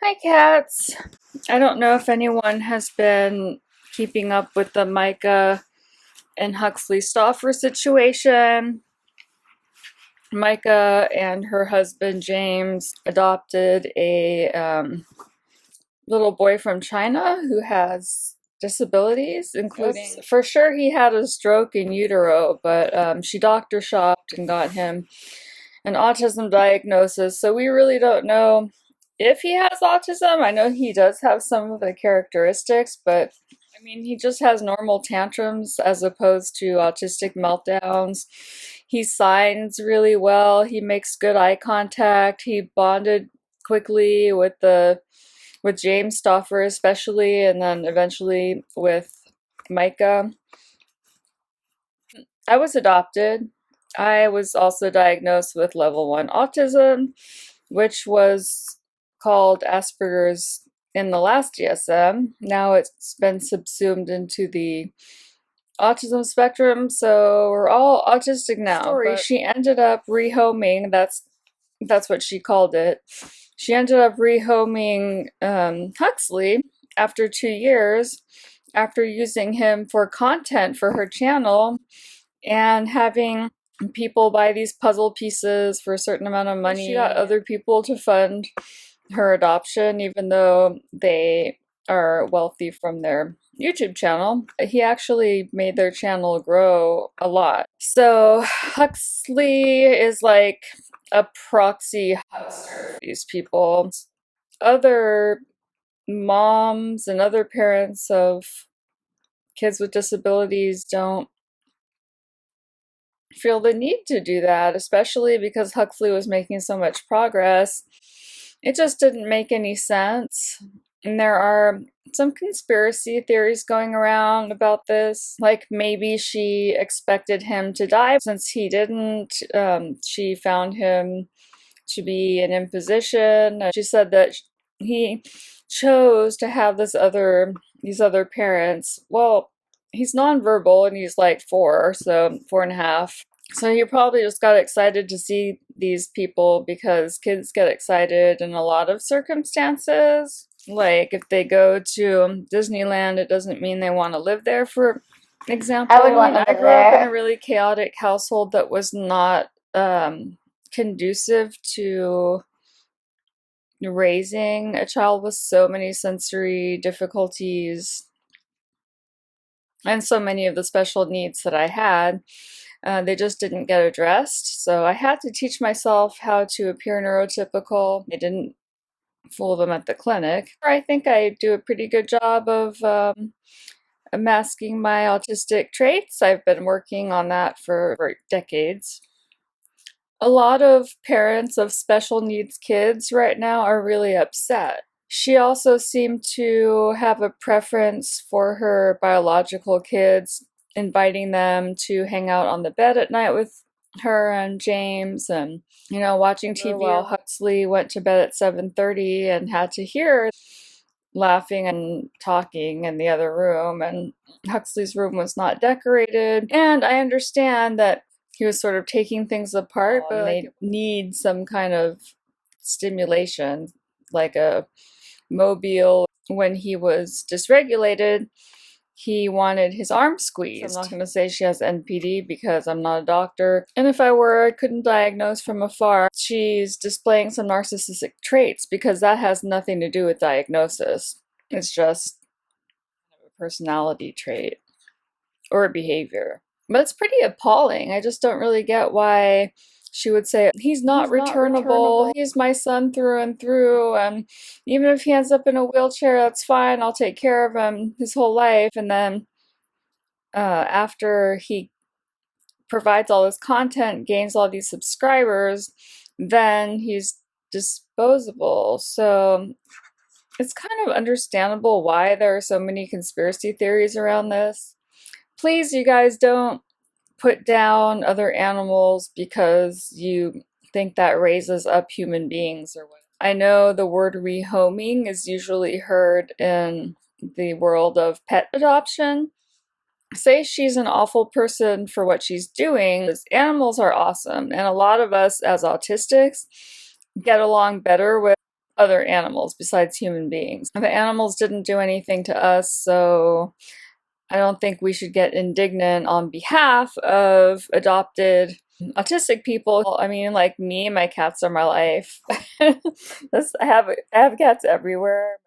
Hi, cats. I don't know if anyone has been keeping up with the Micah and Huxley Stauffer situation. Micah and her husband James adopted a little boy from China who has disabilities, including, for sure, he had a stroke in utero, but she doctor shopped and got him an autism diagnosis. So we really don't know if he has autism. I know he does have some of the characteristics, but I mean, he just has normal tantrums as opposed to autistic meltdowns. He signs really well. He makes good eye contact. He bonded quickly with James Stauffer especially, and then eventually with Micah. I was adopted. I was also diagnosed with level 1 autism, which was called Asperger's in the last DSM. Now it's been subsumed into the autism spectrum, so we're all autistic now. She ended up rehoming, that's what she called it. She ended up rehoming Huxley after 2 years, after using him for content for her channel and having people buy these puzzle pieces for a certain amount of money. She got other people to fund her adoption, even though they are wealthy from their YouTube channel. He actually made their channel grow a lot. So Huxley is like a proxy huckster for these people. Other moms and other parents of kids with disabilities don't feel the need to do that, especially because Huxley was making so much progress. It just didn't make any sense. And there are some conspiracy theories going around about this. Like maybe she expected him to die since he didn't. She found him to be an imposition. She said that he chose to have these other parents. Well, he's nonverbal and he's like 4, so 4.5. So he probably just got excited to see these people because kids get excited in a lot of circumstances. Like if they go to Disneyland, it doesn't mean they want to live there, for example. I would want to I live grew up in a there. really chaotic household that was not conducive to raising a child with so many sensory difficulties and so many of the special needs that I had. They just didn't get addressed. So I had to teach myself how to appear neurotypical. They didn't fool them at the clinic. I think I do a pretty good job of masking my autistic traits. I've been working on that for decades. A lot of parents of special needs kids right now are really upset. She also seemed to have a preference for her biological kids, inviting them to hang out on the bed at night with her and James, and watching TV while Huxley went to bed at 7:30 and had to hear laughing and talking in the other room, and Huxley's room was not decorated. And I understand that he was sort of taking things apart, but they need some kind of stimulation, like a mobile. When he was dysregulated, he wanted his arm squeezed. I'm not going to say she has NPD because I'm not a doctor, and if I were, I couldn't diagnose from afar. She's displaying some narcissistic traits because that has nothing to do with diagnosis. It's just a personality trait or a behavior. But it's pretty appalling. I just don't really get why she would say, he's not returnable, he's my son through and through, and even if he ends up in a wheelchair, that's fine, I'll take care of him his whole life. And then after he provides all this content, gains all these subscribers, then he's disposable. So it's kind of understandable why there are so many conspiracy theories around this. Please, you guys, don't put down other animals because you think that raises up human beings or what. I know the word rehoming is usually heard in the world of pet adoption. Say she's an awful person for what she's doing. Animals are awesome, and a lot of us as autistics get along better with other animals besides human beings. The animals didn't do anything to us, so I don't think we should get indignant on behalf of adopted autistic people. I mean, like me, my cats are my life. I have cats everywhere.